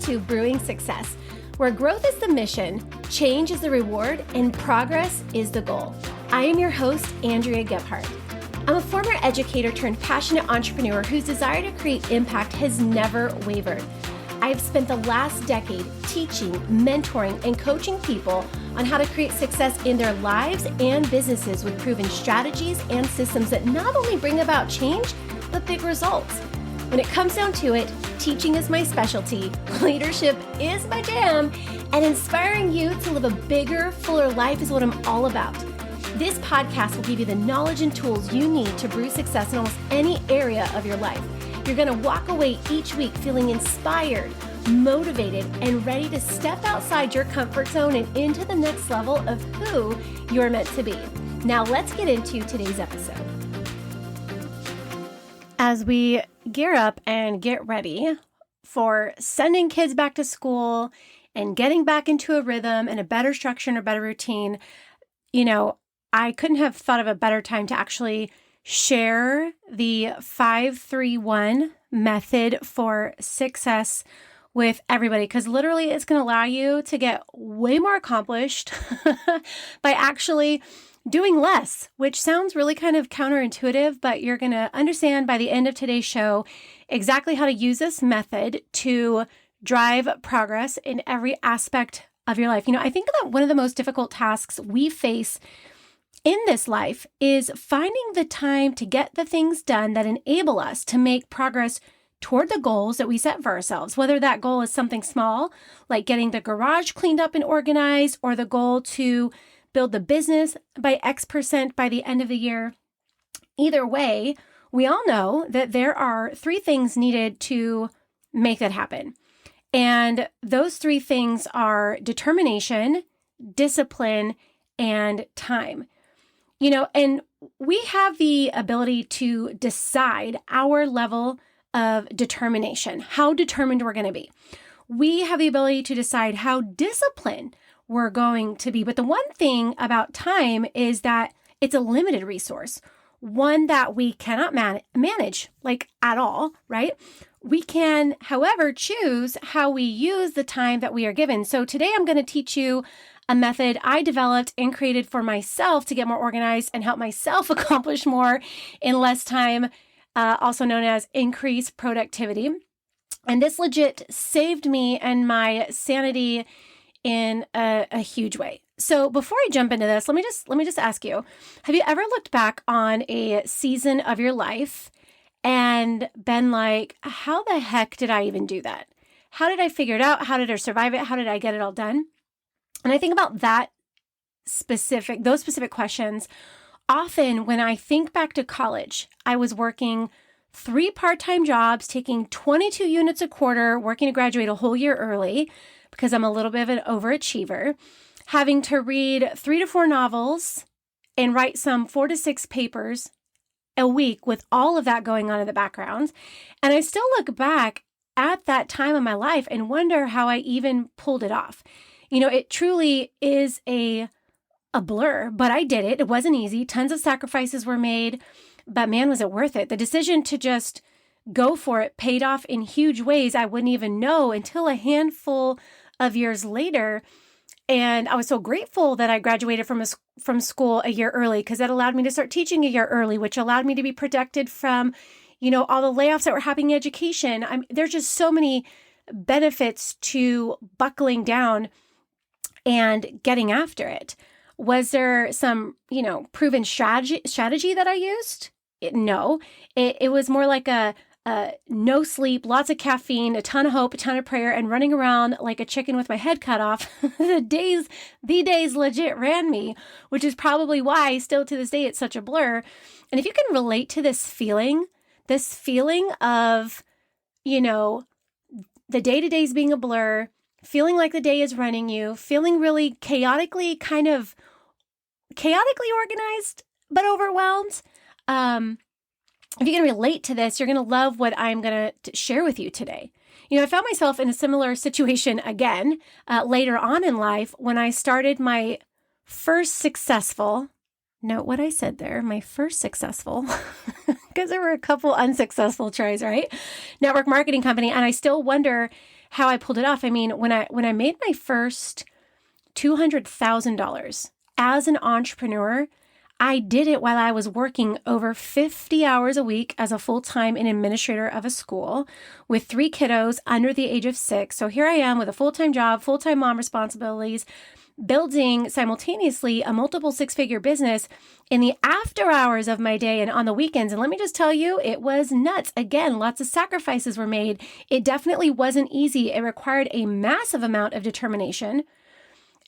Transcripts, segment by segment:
to Brewing Success, where growth is the mission, change is the reward, and progress is the goal. I am your host, Andrea Gebhardt. I'm a former educator turned passionate entrepreneur whose desire to create impact has never wavered. I've spent the last decade teaching, mentoring, and coaching people on how to create success in their lives and businesses with proven strategies and systems that not only bring about change, but big results. When it comes down to it, teaching is my specialty, leadership is my jam, and inspiring you to live a bigger, fuller life is what I'm all about. This podcast will give you the knowledge and tools you need to brew success in almost any area of your life. You're going to walk away each week feeling inspired, motivated, and ready to step outside your comfort zone and into the next level of who you're meant to be. Now let's get into today's episode. As we gear up and get ready for sending kids back to school and getting back into a rhythm and a better structure and a better routine, I couldn't have thought of a better time to actually share the 5-3-1 method for success with everybody, because literally it's going to allow you to get way more accomplished by actually doing less, which sounds really kind of counterintuitive, but you're going to understand by the end of today's show exactly how to use this method to drive progress in every aspect of your life. I think that one of the most difficult tasks we face in this life is finding the time to get the things done that enable us to make progress toward the goals that we set for ourselves, whether that goal is something small, like getting the garage cleaned up and organized, or the goal to build the business by X% by the end of the year. Either way, we all know that there are 3 things needed to make that happen. And those 3 things are determination, discipline, and time. And we have the ability to decide our level of determination, how determined we're going to be. We have the ability to decide how disciplined we're going to be. But the one thing about time is that it's a limited resource, one that we cannot manage at all, right? We can, however, choose how we use the time that we are given. So today I'm going to teach you a method I developed and created for myself to get more organized and help myself accomplish more in less time, also known as increased productivity. And this legit saved me and my sanity in a huge way. So before I jump into this, let me just ask you, have you ever looked back on a season of your life and been like, how the heck did I even do that? How did I figure it out? How did I survive it? How did I get it all done? And I think about those specific questions. Often when I think back to college, I was working 3 part-time jobs, taking 22 units a quarter, working to graduate a whole year early because I'm a little bit of an overachiever, having to read 3 to 4 novels and write some 4 to 6 papers a week with all of that going on in the background. And I still look back at that time of my life and wonder how I even pulled it off. It truly is a blur, but I did it. It wasn't easy. Tons of sacrifices were made, but man, was it worth it. The decision to just go for it paid off in huge ways I wouldn't even know until a handful of years later. And I was so grateful that I graduated from school a year early, because that allowed me to start teaching a year early, which allowed me to be protected from, all the layoffs that were happening in education. There's just so many benefits to buckling down and getting after it. Was there some, proven strategy that I used? No. It was more like a no sleep, lots of caffeine, a ton of hope, a ton of prayer, and running around like a chicken with my head cut off. The days legit ran me, which is probably why still to this day it's such a blur. And if you can relate to this feeling of, the day-to-days being a blur, feeling like the day is running you, feeling really chaotically organized, but overwhelmed. If you can relate to this, you're going to love what I'm going to share with you today. I found myself in a similar situation again later on in life when I started my first successful, note what I said there, my first successful, because there were a couple unsuccessful tries, right? Network marketing company. And I still wonder how I pulled it off. I mean, when I made my first $200,000 as an entrepreneur, I did it while I was working over 50 hours a week as a full-time and administrator of a school with 3 kiddos under the age of 6. So here I am with a full-time job, full-time mom responsibilities, building simultaneously a multiple 6-figure business in the after hours of my day and on the weekends. And let me just tell you, it was nuts. Again, lots of sacrifices were made. It definitely wasn't easy. It required a massive amount of determination,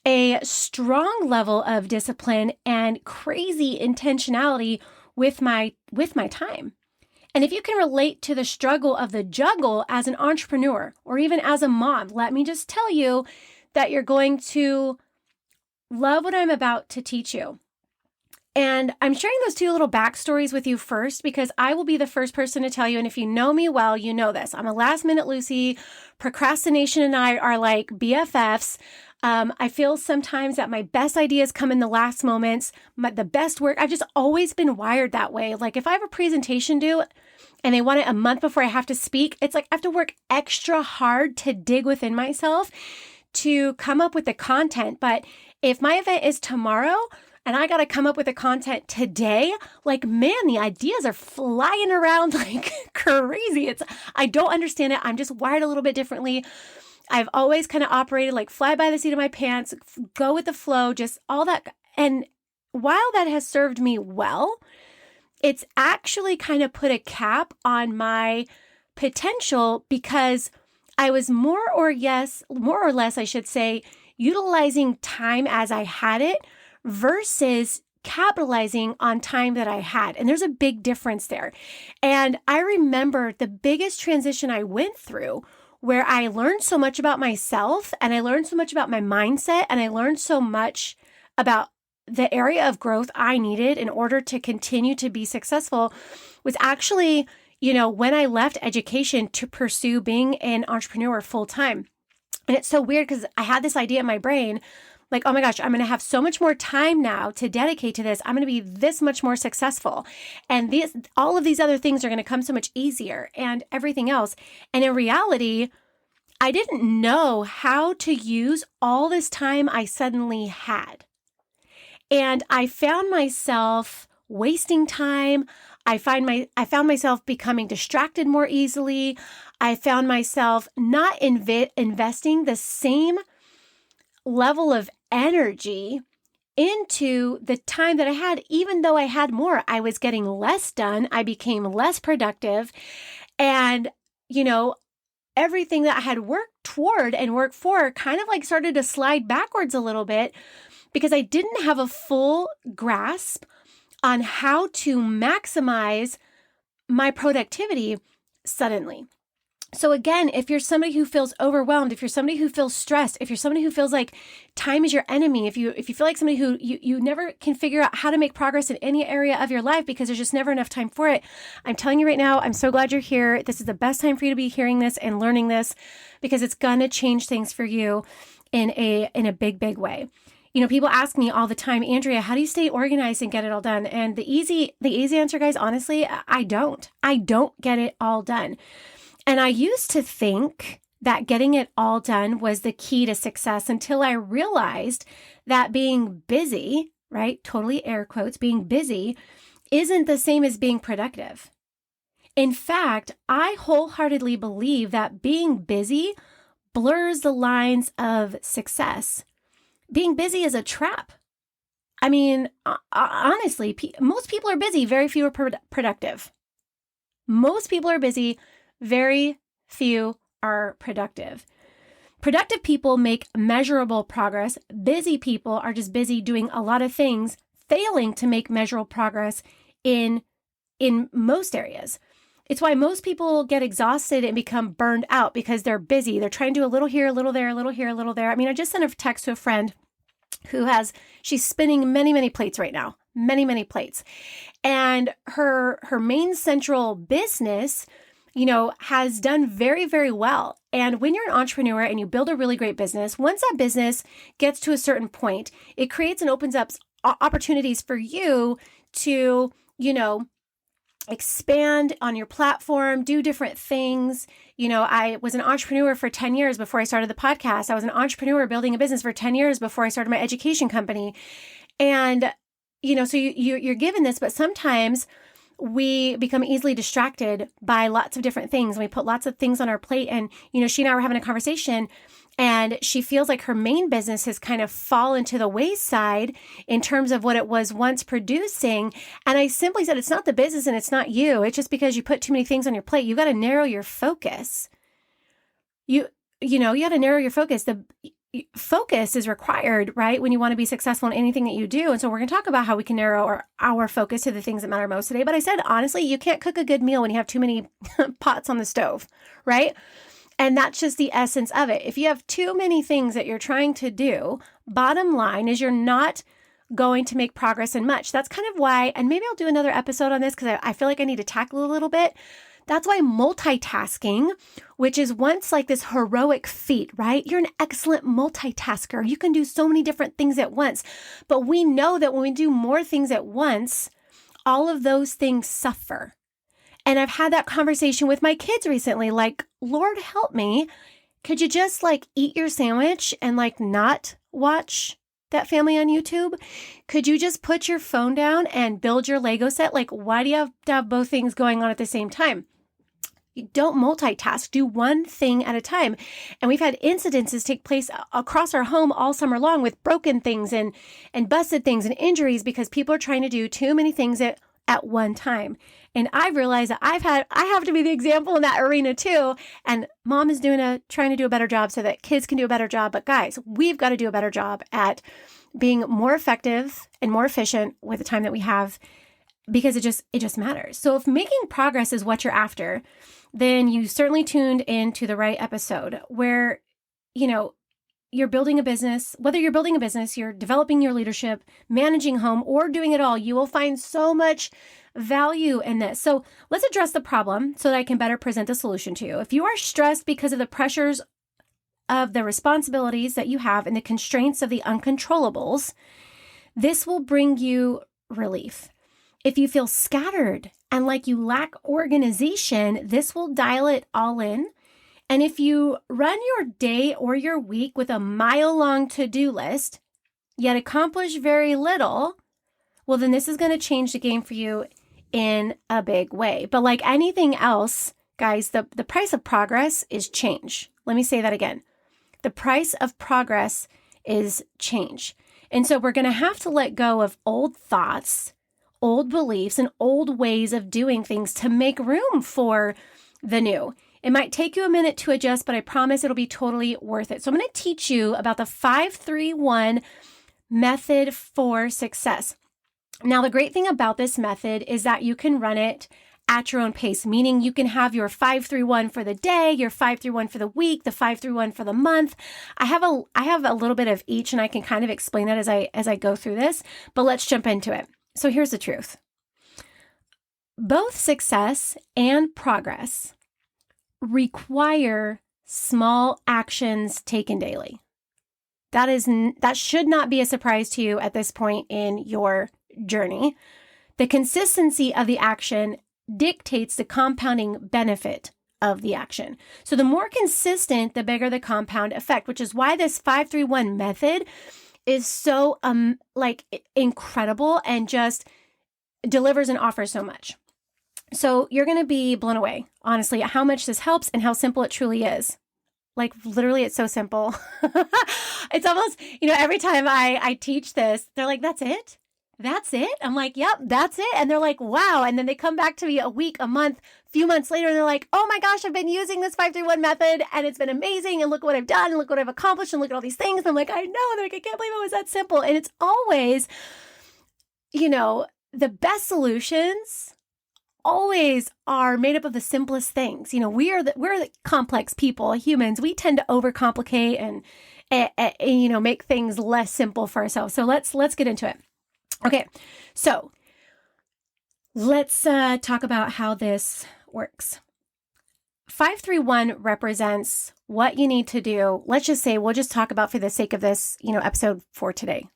a strong level of discipline, and crazy intentionality with my time. And if you can relate to the struggle of the juggle as an entrepreneur or even as a mom, let me just tell you that you're going to love what I'm about to teach you. And I'm sharing those 2 little backstories with you first because I will be the first person to tell you. And if you know me well, you know this. I'm a last minute Lucy. Procrastination and I are like BFFs. I feel sometimes that my best ideas come in the last moments. The best work, I've just always been wired that way. Like if I have a presentation due and they want it a month before I have to speak, it's like I have to work extra hard to dig within myself to come up with the content. But if my event is tomorrow and I got to come up with the content today, like, man, the ideas are flying around like crazy. I don't understand it. I'm just wired a little bit differently. I've always kind of operated like fly by the seat of my pants, go with the flow, just all that. And while that has served me well, it's actually kind of put a cap on my potential because I was more or less, I should say, utilizing time as I had it versus capitalizing on time that I had. And there's a big difference there. And I remember the biggest transition I went through where I learned so much about myself and I learned so much about my mindset and I learned so much about the area of growth I needed in order to continue to be successful was actually, when I left education to pursue being an entrepreneur full time. And it's so weird because I had this idea in my brain, like, oh my gosh, I'm going to have so much more time now to dedicate to this. I'm going to be this much more successful. And all of these other things are going to come so much easier and everything else. And in reality, I didn't know how to use all this time I suddenly had. And I found myself wasting time. I found myself becoming distracted more easily. I found myself not investing the same level of energy into the time that I had. Even though I had more, I was getting less done. I became less productive. And, everything that I had worked toward and worked for kind of like started to slide backwards a little bit because I didn't have a full grasp on how to maximize my productivity suddenly. So again, if you're somebody who feels overwhelmed, if you're somebody who feels stressed, if you're somebody who feels like time is your enemy, if you feel like somebody who you never can figure out how to make progress in any area of your life because there's just never enough time for it, I'm telling you right now, I'm so glad you're here. This is the best time for you to be hearing this and learning this because it's going to change things for you in a big, big way. People ask me all the time, Andrea, how do you stay organized and get it all done? And the easy answer, guys, honestly, I don't get it all done. And I used to think that getting it all done was the key to success until I realized that being busy, right? Totally air quotes, being busy isn't the same as being productive. In fact, I wholeheartedly believe that being busy blurs the lines of success. Being busy is a trap. I mean, honestly, most people are busy, very few are productive. Most people are busy, very few are productive. Productive people make measurable progress. Busy people are just busy doing a lot of things, failing to make measurable progress in most areas. It's why most people get exhausted and become burned out because they're busy. They're trying to do a little here, a little there, a little here, a little there. I mean, I just sent a text to a friend she's spinning many, many plates right now, many, many plates. And her main central business, has done very, very well. And when you're an entrepreneur and you build a really great business, once that business gets to a certain point, it creates and opens up opportunities for you to, expand on your platform, do different things. I was an entrepreneur for 10 years before I started the podcast. I was an entrepreneur building a business for 10 years before I started my education company. And, so you're given this, but sometimes we become easily distracted by lots of different things. And we put lots of things on our plate. And, she and I were having a conversation, and she feels like her main business has kind of fallen to the wayside in terms of what it was once producing. And I simply said, it's not the business and it's not you. It's just because you put too many things on your plate. You got to narrow your focus. You got to narrow your focus. The focus is required, right? When you want to be successful in anything that you do. And so we're going to talk about how we can narrow our focus to the things that matter most today. But I said, honestly, you can't cook a good meal when you have too many pots on the stove, right? And that's just the essence of it. If you have too many things that you're trying to do, bottom line is you're not going to make progress in much. That's kind of why, and maybe I'll do another episode on this because I feel like I need to tackle a little bit. That's why multitasking, which is once like this heroic feat, right? You're an excellent multitasker. You can do so many different things at once. But we know that when we do more things at once, all of those things suffer. And I've had that conversation with my kids recently, like, Lord help me, could you just eat your sandwich and not watch that family on YouTube? Could you just put your phone down and build your Lego set? Why do you have to have both things going on at the same time? You don't multitask, do one thing at a time. And we've had incidences take place across our home all summer long with broken things and busted things and injuries because people are trying to do too many things at one time. And I've realized that I have to be the example in that arena too. And mom is trying to do a better job so that kids can do a better job. But guys, we've got to do a better job at being more effective and more efficient with the time that we have, because it just matters. So if making progress is what you're after, then you certainly tuned into the right episode where, you're building a business. Whether you're building a business, you're developing your leadership, managing home, or doing it all, you will find so much value in this. So let's address the problem so that I can better present the solution to you. If you are stressed because of the pressures of the responsibilities that you have and the constraints of the uncontrollables, this will bring you relief. If you feel scattered and like you lack organization, this will dial it all in. And if you run your day or your week with a mile-long to-do list, yet accomplish very little, well, then this is going to change the game for you in a big way. But like anything else, guys, the price of progress is change. Let me say that again. The price of progress is change. And so we're going to have to let go of old thoughts, old beliefs, and old ways of doing things to make room for the new. It might take you a minute to adjust, but I promise it'll be totally worth it. So I'm going to teach you about the 5-3-1 method for success. Now, the great thing about this method is that you can run it at your own pace, meaning you can have your 5-3-1 for the day, your 5-3-1 for the week, the 5-3-1 for the month. I have a little bit of each, and I can kind of explain that as I go through this, but let's jump into it. So here's the truth. Both success and progress require small actions taken daily. That should not be a surprise to you at this point in your journey. The consistency of the action dictates the compounding benefit of the action. So the more consistent, the bigger the compound effect, which is why this 5-3-1 method is so incredible and just delivers and offers so much. So you're going to be blown away, honestly, at how much this helps and how simple it truly is. Literally, it's so simple. It's almost, every time I teach this, they're like, that's it? That's it? I'm like, yep, that's it. And they're like, wow. And then they come back to me a week, a month, few months later, and they're like, oh my gosh, I've been using this 5-3-1 method and it's been amazing. And look what I've done and look what I've accomplished and look at all these things. And I'm like, I know. And they're like, I can't believe it was that simple. And it's always, the best solutions always are made up of the simplest things. We're the complex people, humans. We tend to overcomplicate and make things less simple for ourselves. So let's get into it. Okay, so let's talk about how this works. 5-3-1 represents what you need to do. Let's just say we'll just talk about for the sake of this, episode for today.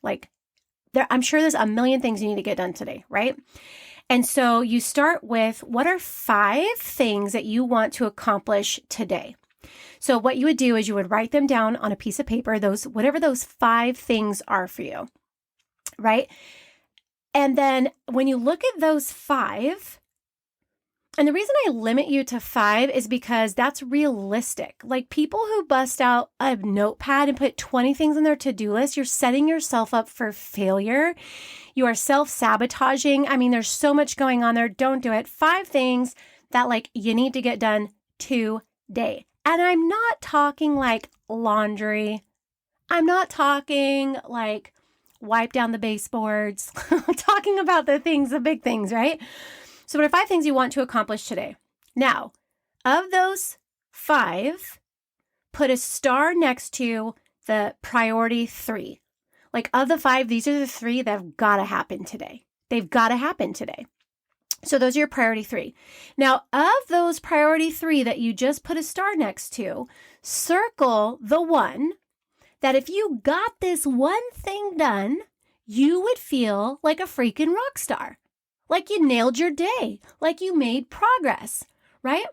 I'm sure there's a million things you need to get done today, right? And so you start with, what are 5 things that you want to accomplish today? So what you would do is you would write them down on a piece of paper, whatever those 5 things are for you, right? And then when you look at those 5, and the reason I limit you to 5 is because that's realistic. Like, people who bust out a notepad and put 20 things on their to-do list, you're setting yourself up for failure. You are self-sabotaging. I mean, there's so much going on there. Don't do it. 5 things that you need to get done today. And I'm not talking like laundry. I'm not talking like wipe down the baseboards. I'm talking about the big things, right? So what are 5 things you want to accomplish today? Now, of those 5, put a star next to the priority 3. Like, of the 5, these are the 3 that have got to happen today. They've got to happen today. So those are your priority 3. Now, of those priority 3 that you just put a star next to, circle the one that if you got this one thing done, you would feel like a freaking rock star. Like you nailed your day, like you made progress, right?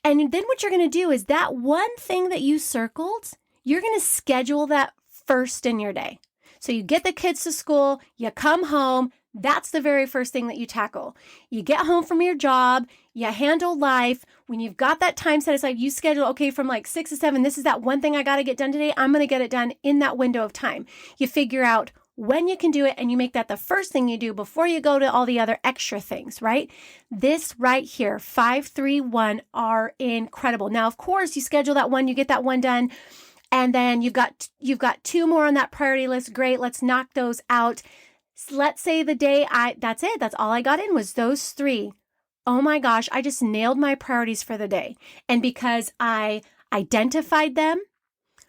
And then what you're going to do is that one thing that you circled, you're going to schedule that first in your day. So you get the kids to school, you come home, that's the very first thing that you tackle. You get home from your job, you handle life. When you've got that time set aside, you schedule, okay, from 6 to 7, this is that one thing I got to get done today. I'm going to get it done in that window of time. You figure out when you can do it, and you make that the first thing you do before you go to all the other extra things, right? This right here, 5, 3, 1 are incredible. Now, of course, you schedule that one, you get that one done, and then you've got 2 more on that priority list. Great, let's knock those out. Let's say the day that's it. That's all I got in was those 3. Oh my gosh, I just nailed my priorities for the day. And because I identified them,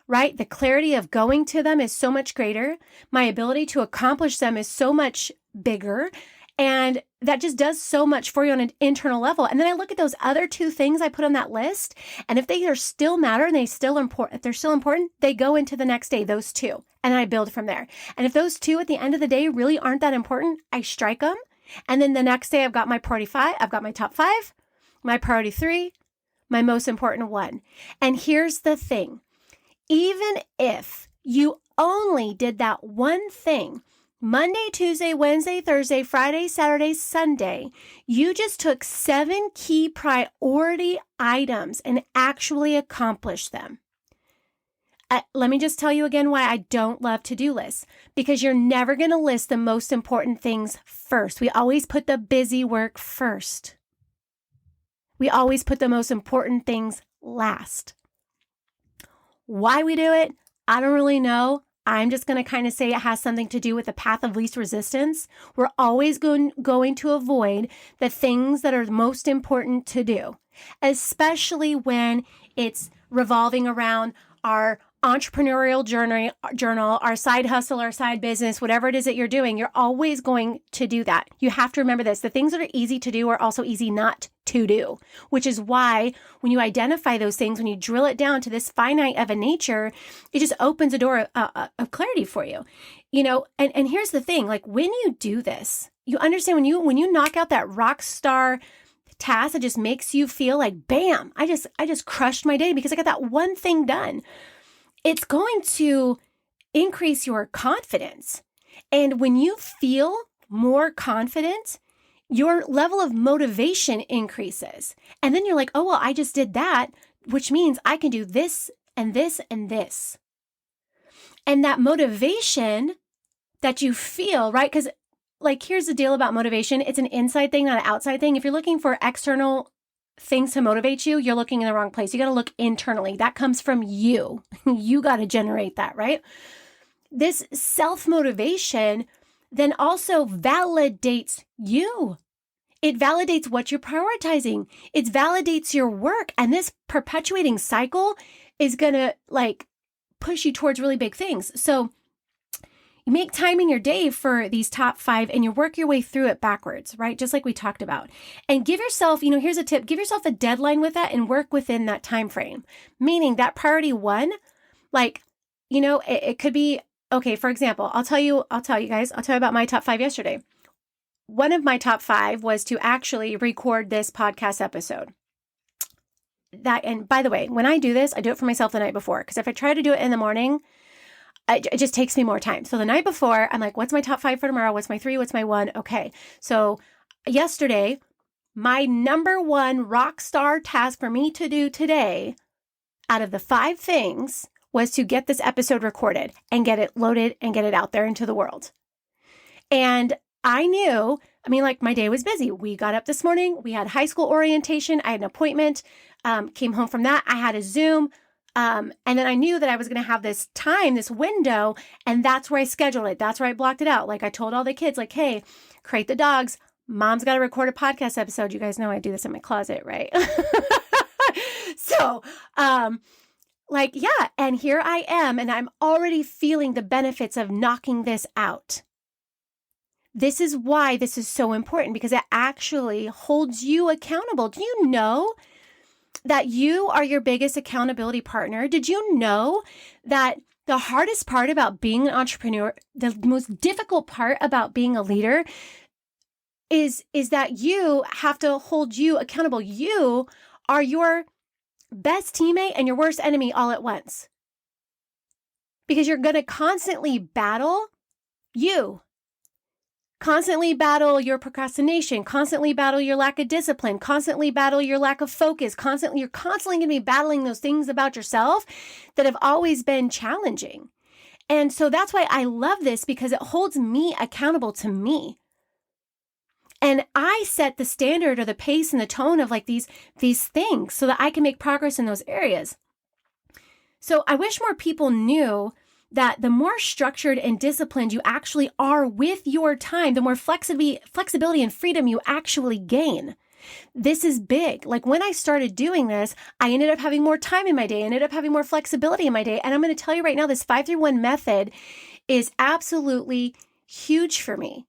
right? The clarity of going to them is so much greater. My ability to accomplish them is so much bigger. And that just does so much for you on an internal level. And then I look at those other 2 things I put on that list. And if they are still matter and if they're still important, they go into the next day, those 2. And I build from there. And if those 2 at the end of the day really aren't that important, I strike them. And then the next day I've got my priority 5, I've got my top 5, my priority 3, my most important 1. And here's the thing. Even if you only did that one thing, Monday, Tuesday, Wednesday, Thursday, Friday, Saturday, Sunday, you just took 7 key priority items and actually accomplished them. Let me just tell you again why I don't love to-do lists. Because you're never going to list the most important things first. We always put the busy work first. We always put the most important things last. Why we do it, I don't really know. I'm just going to kind of say it has something to do with the path of least resistance. We're always going to avoid the things that are most important to do, especially when it's revolving around our entrepreneurial journal, our side hustle, our side business, whatever it is that you're doing. You're always going to do that. You have to remember this. The things that are easy to do are also easy not to do, which is why when you identify those things, when you drill it down to this finite of a nature, it just opens a door of clarity for you. And here's the thing, when you do this, you understand when you knock out that rock star task that just makes you feel like, bam, I just crushed my day because I got that one thing done. It's going to increase your confidence. And when you feel more confident, your level of motivation increases. And then you're like, oh, well, I just did that, which means I can do this and this and this. And that motivation that you feel, right? Because here's the deal about motivation. It's an inside thing, not an outside thing. If you're looking for external things to motivate you, you're looking in the wrong place. You got to look internally. That comes from you. You got to generate that, right? This self-motivation then also validates you. It validates what you're prioritizing. It validates your work. And this perpetuating cycle is going to push you towards really big things. So you make time in your day for these top 5 and you work your way through it backwards, right? Just like we talked about. And give yourself, here's a tip, give yourself a deadline with that and work within that time frame. Meaning that priority 1, it could be, okay, for example, I'll tell you about my top 5 yesterday. one of my top 5 was to actually record this podcast episode. And by the way, when I do this, I do it for myself the night before, because if I try to do it in the morning, it just takes me more time. So the night before, I'm like, what's my top 5 for tomorrow? What's my 3? What's my 1? Okay. So yesterday, my number 1 rock star task for me to do today, out of the 5 things, was to get this episode recorded and get it loaded and get it out there into the world. And I knew, like, my day was busy. We got up this morning. We had high school orientation. I had an appointment, came home from that. I had a Zoom. And then I knew that I was going to have this time, this window, and that's where I scheduled it. That's where I blocked it out. Like, I told all the kids, like, hey, crate the dogs. Mom's got to record a podcast episode. You guys know I do this in my closet, right? So, yeah. And here I am, and I'm already feeling the benefits of knocking this out. This is why this is so important, because it actually holds you accountable. Do you know that you are your biggest accountability partner? Did you know that the hardest part about being an entrepreneur, the most difficult part about being a leader, is that you have to hold you accountable? You are your best teammate and your worst enemy all at once, because you're going to constantly battle you. Constantly battle your procrastination, constantly battle your lack of discipline, constantly battle your lack of focus, you're constantly going to be battling those things about yourself that have always been challenging. And so that's why I love this, because it holds me accountable to me. And I set the standard or the pace and the tone of, like, these things so that I can make progress in those areas. So I wish more people knew that the more structured and disciplined you actually are with your time, the more flexibility and freedom you actually gain. This is big. Like, when I started doing this, I ended up having more time in my day, ended up having more flexibility in my day. And I'm going to tell you right now, this 5-3-1 method is absolutely huge for me.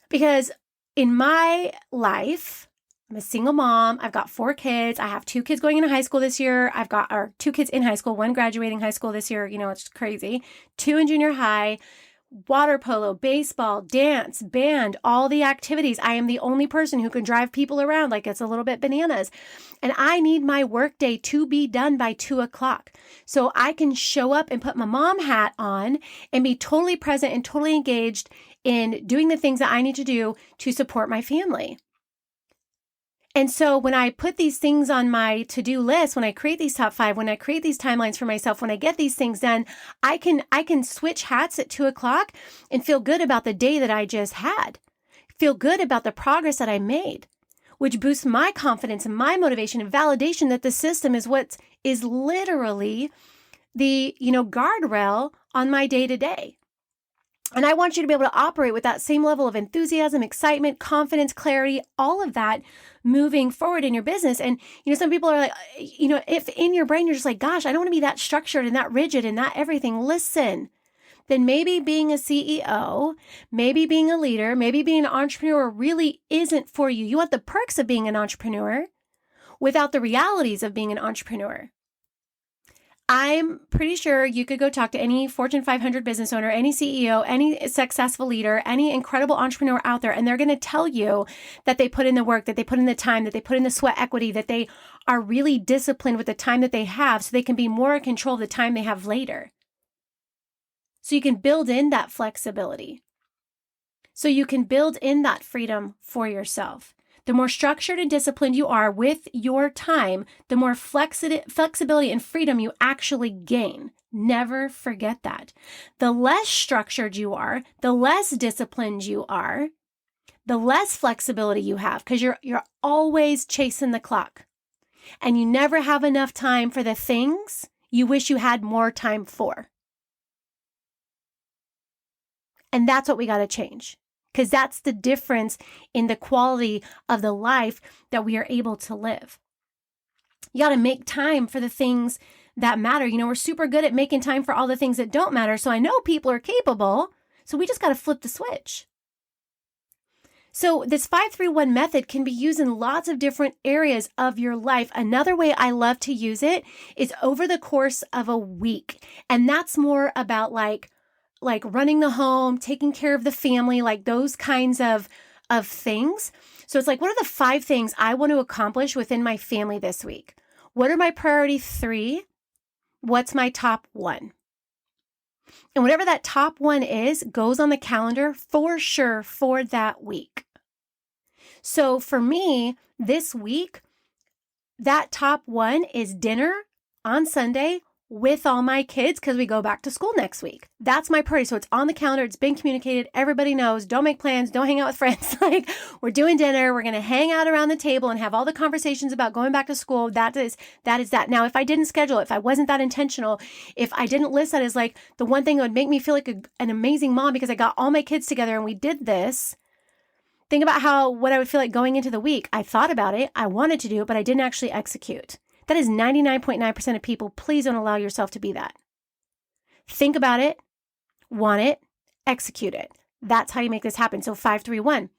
Because in my life, I'm a single mom. I've got 4 kids. I have 2 kids going into high school this year. I've got 2 kids in high school, 1 graduating high school this year. It's crazy. 2 in junior high, water polo, baseball, dance, band, all the activities. I am the only person who can drive people around. Like, it's a little bit bananas. And I need my workday to be done by 2:00 so I can show up and put my mom hat on and be totally present and totally engaged in doing the things that I need to do to support my family. And so when I put these things on my to-do list, when I create these top 5, when I create these timelines for myself, when I get these things done, I can switch hats at 2:00 and feel good about the day that I just had, feel good about the progress that I made, which boosts my confidence and my motivation and validation that the system is what is literally the, guardrail on my day-to-day. And I want you to be able to operate with that same level of enthusiasm, excitement, confidence, clarity, all of that moving forward in your business. And, some people are like, if in your brain you're just like, gosh, I don't want to be that structured and that rigid and that everything. Listen, then maybe being a CEO, maybe being a leader, maybe being an entrepreneur really isn't for you. You want the perks of being an entrepreneur without the realities of being an entrepreneur. I'm pretty sure you could go talk to any Fortune 500 business owner, any CEO, any successful leader, any incredible entrepreneur out there, and they're going to tell you that they put in the work, that they put in the time, that they put in the sweat equity, that they are really disciplined with the time that they have so they can be more in control of the time they have later. So you can build in that flexibility. So you can build in that freedom for yourself. The more structured and disciplined you are with your time, the more flexibility and freedom you actually gain. Never forget that. The less structured you are, the less disciplined you are, the less flexibility you have, because you're always chasing the clock. And you never have enough time for the things you wish you had more time for. And that's what we got to change. Because that's the difference in the quality of the life that we are able to live. You got to make time for the things that matter. We're super good at making time for all the things that don't matter. So I know people are capable. So we just got to flip the switch. So this 5-3-1 method can be used in lots of different areas of your life. Another way I love to use it is over the course of a week. And that's more about like like running the home, taking care of the family, like those kinds of things. So it's like, what are the 5 things I want to accomplish within my family this week? What are my priority 3? What's my top 1? And whatever that top 1 is, goes on the calendar for sure for that week. So for me, this week, that top 1 is dinner on Sunday with all my kids because we go back to school next week. That's my priority. So it's on the calendar. It's been communicated. Everybody knows. Don't make plans. Don't hang out with friends. Like, we're doing dinner. We're going to hang out around the table and have all the conversations about going back to school. That is that. Now, if I didn't schedule it, if I wasn't that intentional, if I didn't list that as like the one thing that would make me feel like an amazing mom because I got all my kids together and we did this, think about what I would feel like going into the week. I thought about it. I wanted to do it, but I didn't actually execute. That is 99.9% of people. Please don't allow yourself to be that. Think about it, want it, execute it. That's how you make this happen. So 5-3-1.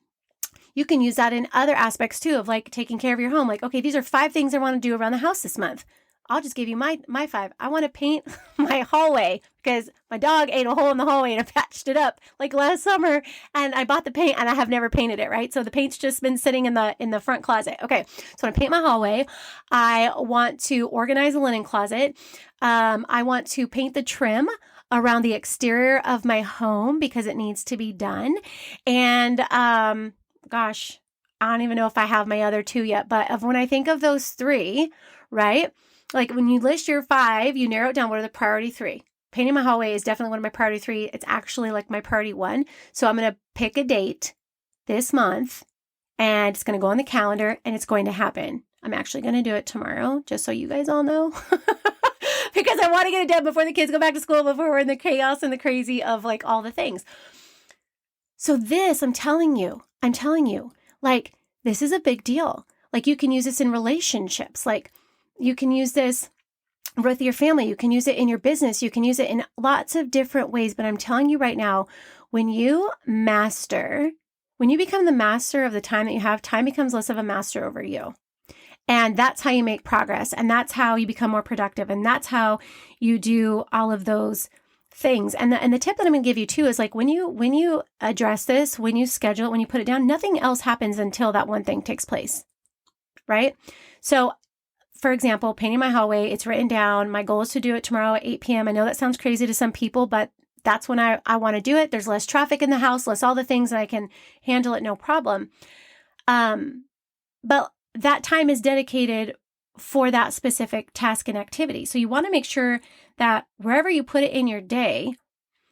You can use that in other aspects too, of like taking care of your home. Like, okay, these are 5 things I want to do around the house this month. I'll just give you my 5. I want to paint my hallway because my dog ate a hole in the hallway and I patched it up like last summer, and I bought the paint and I have never painted it, right? So the paint's just been sitting in the front closet. Okay, so I want to paint my hallway. I want to organize a linen closet. I want to paint the trim around the exterior of my home because it needs to be done. And gosh, I don't even know if I have my other 2 yet, but when I think of those 3, right? Like when you list your 5, you narrow it down. What are the priority 3? Painting my hallway is definitely one of my priority 3. It's actually like my priority 1. So I'm going to pick a date this month and it's going to go on the calendar and it's going to happen. I'm actually going to do it tomorrow, just so you guys all know, because I want to get it done before the kids go back to school, before we're in the chaos and the crazy of like all the things. So this, I'm telling you, like, this is a big deal. Like, you can use this in relationships. Like, you can use this with your family. You can use it in your business. You can use it in lots of different ways. But I'm telling you right now, when you become the master of the time that you have, time becomes less of a master over you. And that's how you make progress. And that's how you become more productive. And that's how you do all of those things. And the tip that I'm going to give you too is like, when you address this, when you schedule it, when you put it down, nothing else happens until that one thing takes place, right? So for example, painting my hallway, it's written down. My goal is to do it tomorrow at 8 p.m. I know that sounds crazy to some people, but that's when I want to do it. There's less traffic in the house, less all the things, and I can handle it no problem. But that time is dedicated for that specific task and activity. So you want to make sure that wherever you put it in your day,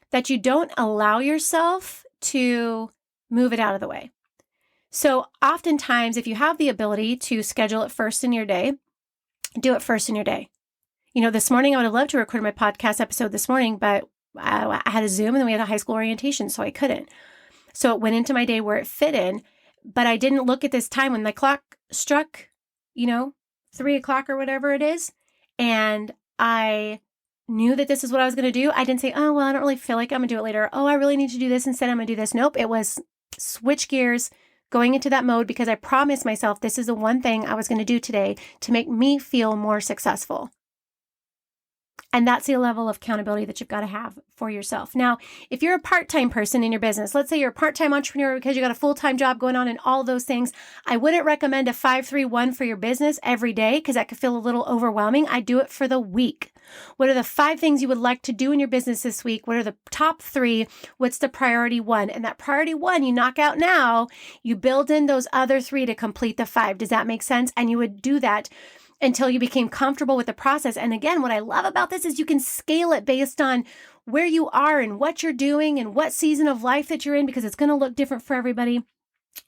that you don't allow yourself to move it out of the way. So oftentimes, if you have the ability to schedule it first in your day, do it first in your day. You know, this morning I would have loved to record my podcast episode this morning, but I had a Zoom and then we had a high school orientation, so I couldn't. So it went into my day where it fit in, but I didn't look at this time when the clock struck, 3 o'clock or whatever it is. And I knew that this is what I was going to do. I didn't say, oh, well, I don't really feel like I'm going to do it later. Oh, I really need to do this instead. I'm going to do this. Nope. It was switch gears, going into that mode because I promised myself this is the one thing I was going to do today to make me feel more successful. And that's the level of accountability that you've got to have for yourself. Now, if you're a part-time person in your business, let's say you're a part-time entrepreneur because you got a full-time job going on and all those things, I wouldn't recommend a 5-3-1 for your business every day because that could feel a little overwhelming. I do it for the week. What are the 5 things you would like to do in your business this week? What are the top 3? What's the priority 1? And that priority 1 you knock out now, you build in those other 3 to complete the 5. Does that make sense? And you would do that until you became comfortable with the process. And again, what I love about this is you can scale it based on where you are and what you're doing and what season of life that you're in, because it's going to look different for everybody.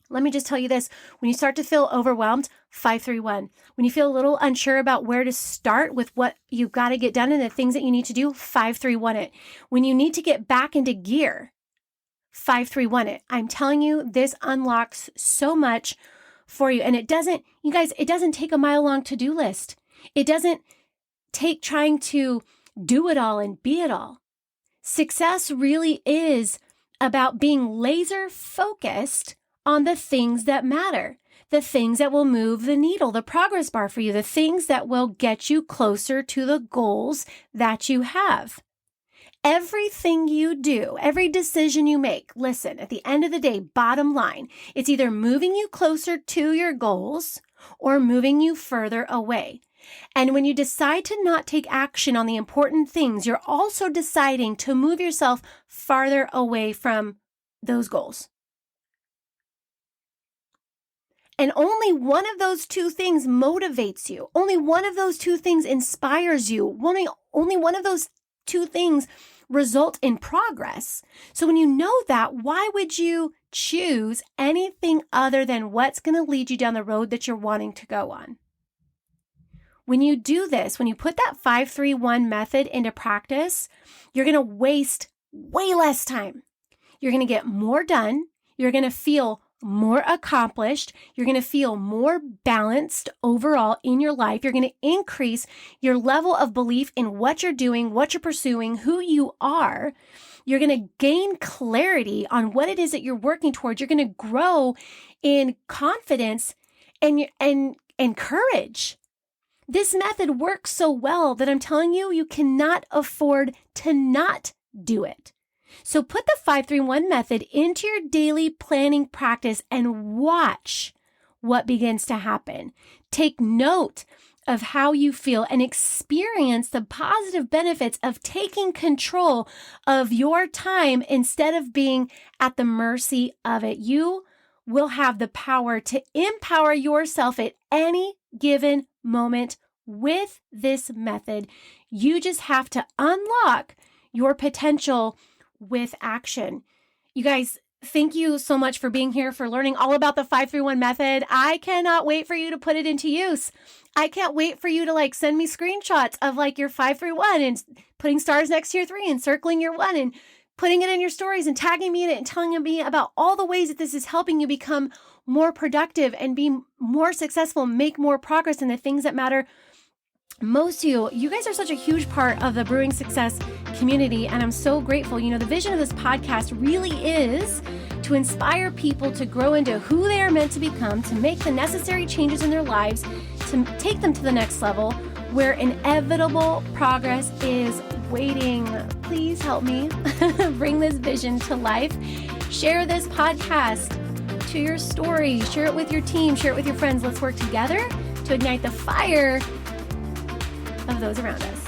Let me just tell you this. When you start to feel overwhelmed, 5-3-1. When you feel a little unsure about where to start with what you've got to get done and the things that you need to do, 5-3-1 it. When you need to get back into gear, 5-3-1 it. I'm telling you, this unlocks so much for you. And it doesn't take a mile-long to-do list. It doesn't take trying to do it all and be it all. Success really is about being laser focused on the things that matter, the things that will move the needle, the progress bar for you, the things that will get you closer to the goals that you have. Everything you do, every decision you make, listen, at the end of the day, bottom line, it's either moving you closer to your goals or moving you further away. And when you decide to not take action on the important things, you're also deciding to move yourself farther away from those goals. And only one of those two things motivates you. Only one of those two things inspires you. Only one of those two things result in progress. So when you know that, why would you choose anything other than what's going to lead you down the road that you're wanting to go on? When you do this, when you put that 5-3-1 method into practice, you're going to waste way less time. You're going to get more done. You're going to feel more accomplished. You're going to feel more balanced overall in your life. You're going to increase your level of belief in what you're doing, what you're pursuing, who you are. You're going to gain clarity on what it is that you're working towards. You're going to grow in confidence and courage. This method works so well that I'm telling you, you cannot afford to not do it. So put the 5-3-1 method into your daily planning practice and watch what begins to happen. Take note of how you feel and experience the positive benefits of taking control of your time instead of being at the mercy of it. You will have the power to empower yourself at any given moment with this method. You just have to unlock your potential with action. You guys, thank you so much for being here, for learning all about the 5-3-1 method. I cannot wait for you to put it into use. I can't wait for you to send me screenshots of your 5-3-1 and putting stars next to your 3 and circling your 1 and putting it in your stories and tagging me in it and telling me about all the ways that this is helping you become more productive and be more successful, make more progress in the things that matter most to you. You guys are such a huge part of the Brewing Success community, and I'm so grateful. The vision of this podcast really is to inspire people to grow into who they are meant to become, to make the necessary changes in their lives, to take them to the next level where inevitable progress is waiting. Please help me bring this vision to life. Share this podcast to your story. Share it with your team. Share it with your friends. Let's work together to ignite the fire of those around us.